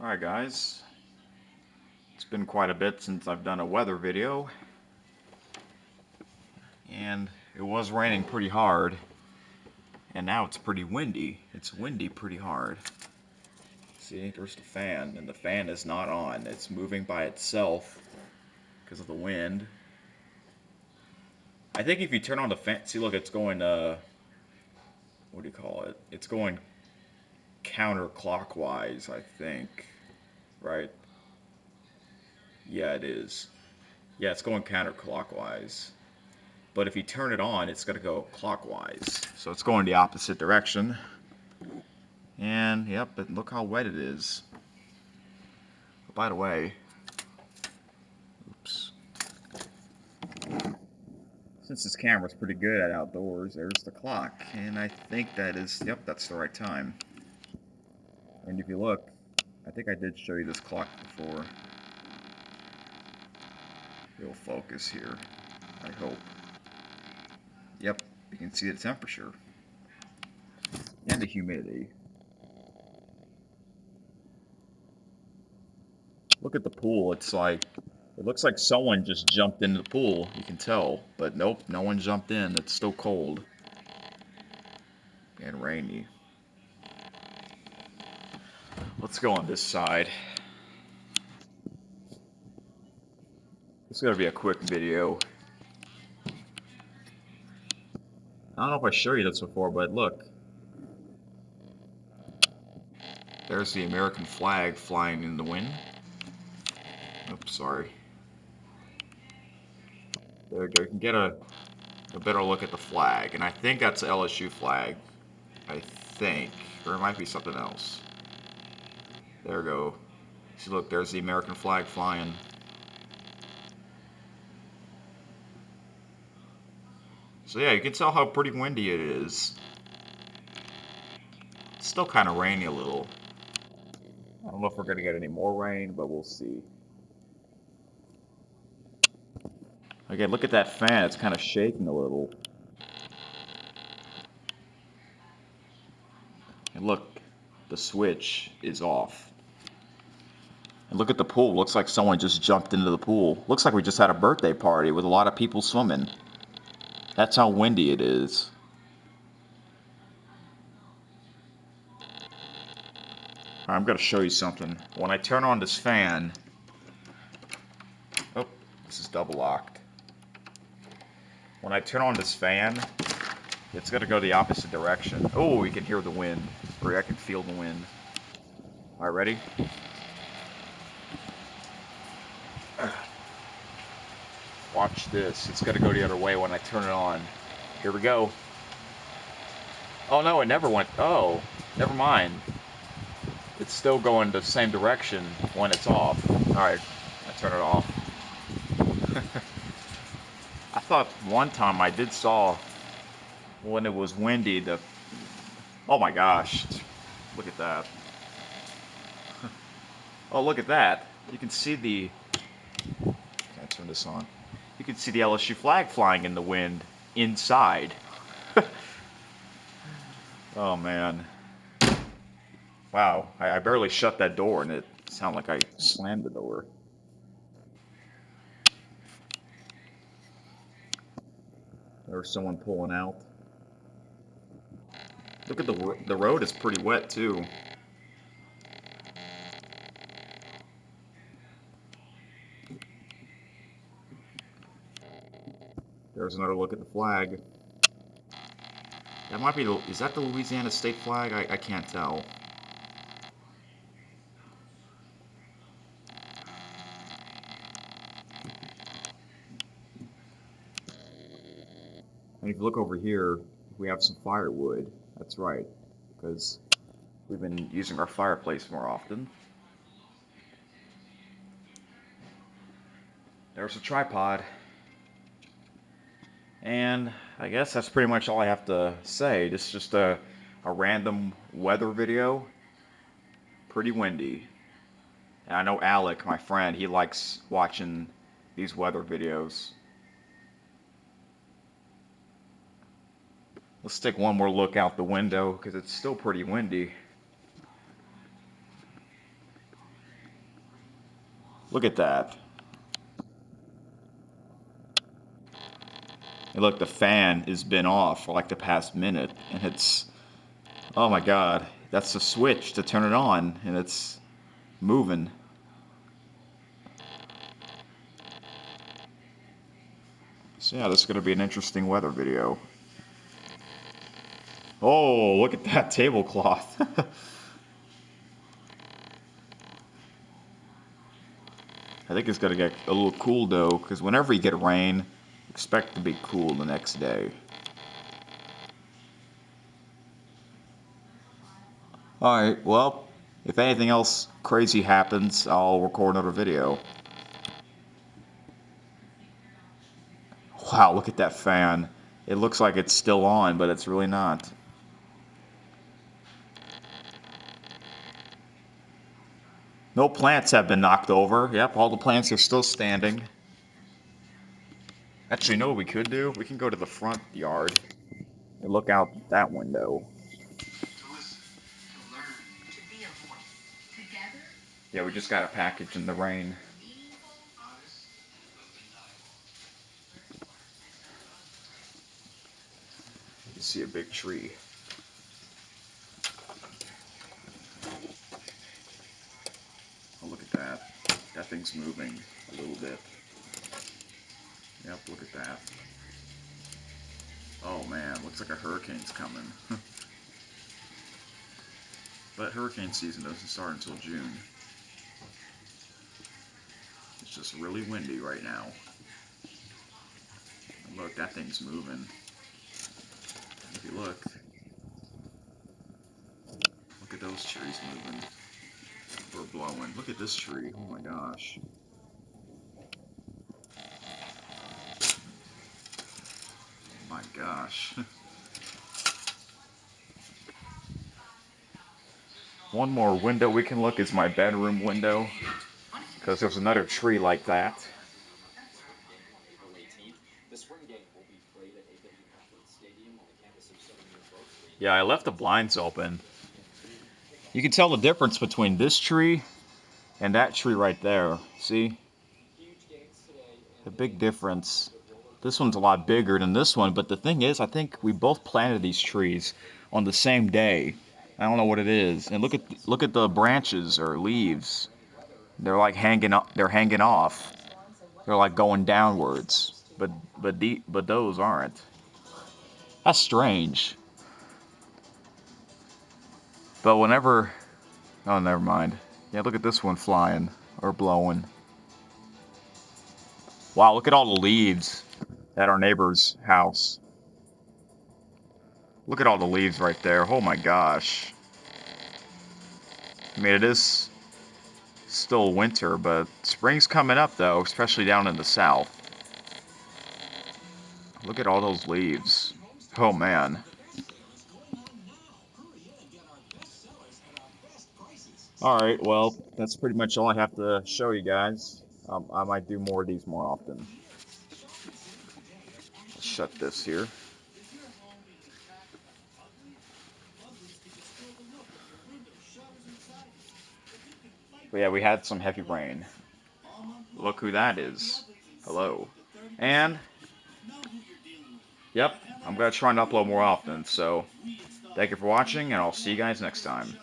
Alright guys, it's been quite a bit since I've done a weather video, and it was raining pretty hard, and now it's pretty windy. It's windy pretty hard. See, there's the fan, and the fan is not on. It's moving by itself because of the wind. I think if you turn on the fan, see look, it's going, what do you call it? It's going counterclockwise, I think, right? Yeah, it is. Yeah, it's going counterclockwise. But if you turn it on, it's going to go clockwise. So it's going the opposite direction. And, yep, but look how wet it is. By the way, oops. Since this camera's pretty good at outdoors, there's the clock. And I think that is, yep, that's the right time. And if you look, I think I did show you this clock before. It'll focus here, I hope. Yep, you can see the temperature and the humidity. Look at the pool. It's like, it looks like someone just jumped into the pool. You can tell, but nope, no one jumped in. It's still cold and rainy. Let's go on this side. This is gonna be a quick video. I don't know if I showed you this before, but look. There's the American flag flying in the wind. Oops, sorry. There we go. You can get a better look at the flag, and I think that's the LSU flag. I think, or it might be something else. There we go. See, look, there's the American flag flying. So yeah, you can tell how pretty windy it is. It's still kind of rainy a little. I don't know if we're going to get any more rain, but we'll see. Again, look at that fan. It's kind of shaking a little. And look, the switch is off. And look at the pool. Looks like someone just jumped into the pool. Looks like we just had a birthday party with a lot of people swimming. That's how windy it is. I'm going to show you something. When I turn on this fan, oh, this is double locked. When I turn on this fan, it's going to go the opposite direction. Oh, you can hear the wind, or I can feel the wind. All right, ready? Watch this. It's going to go the other way when I turn it on. Here we go. Oh, no, it never went. Oh, never mind. It's still going the same direction when it's off. All right, I turn it off. I thought one time I did saw when it was windy, oh my gosh, look at that. Oh, look at that. You can see the, can I turn this on? You can see the LSU flag flying in the wind inside. Oh man. Wow, I barely shut that door and it sounded like I slammed the door. There was someone pulling out. Look at the road is pretty wet too. There's another look at the flag. That might be is that the Louisiana state flag? I can't tell. And if you look over here, we have some firewood. That's right, because we've been using our fireplace more often. There's a tripod. And I guess that's pretty much all I have to say. This is just a random weather video. Pretty windy. And I know Alec, my friend, he likes watching these weather videos. Let's take one more look out the window because it's still pretty windy. Look at that. And look, the fan has been off for like the past minute, and it's, oh my god, that's the switch to turn it on, and it's moving. So yeah, this is going to be an interesting weather video. Oh, look at that tablecloth. I think it's going to get a little cool though, because whenever you get rain, expect to be cool the next day. Alright, well, if anything else crazy happens, I'll record another video. Wow, look at that fan. It looks like it's still on, but it's really not. No plants have been knocked over. Yep, all the plants are still standing. Actually, you know what we could do? We can go to the front yard and look out that window. Yeah, we just got a package in the rain. You see a big tree. Oh, look at that. That thing's moving a little bit. Yep, look at that. Oh man, looks like a hurricane's coming. But hurricane season doesn't start until June. It's just really windy right now. And look, that thing's moving. If you look at those trees moving or blowing. Look at this tree. Oh my gosh. My gosh. One more window we can look is my bedroom window, because there's another tree like that. Yeah, I left the blinds open. You can tell the difference between this tree and that tree right there. See? The big difference. This one's a lot bigger than this one, but the thing is, I think we both planted these trees on the same day. I don't know what it is. And look at the branches or leaves. They're like they're hanging off. They're like going downwards. But those aren't. That's strange. But whenever, oh, never mind. Yeah, look at this one flying or blowing. Wow, look at all the leaves at our neighbor's house. Look at all the leaves right there. Oh my gosh. I mean, it is still winter, but spring's coming up though, especially down in the south. Look at all those leaves. Oh man. Alright, well, that's pretty much all I have to show you guys. I might do more of these more often. Let's shut this here. But yeah, we had some heavy rain. Look who that is. Hello. And, yep, I'm going to try and upload more often, so thank you for watching, and I'll see you guys next time.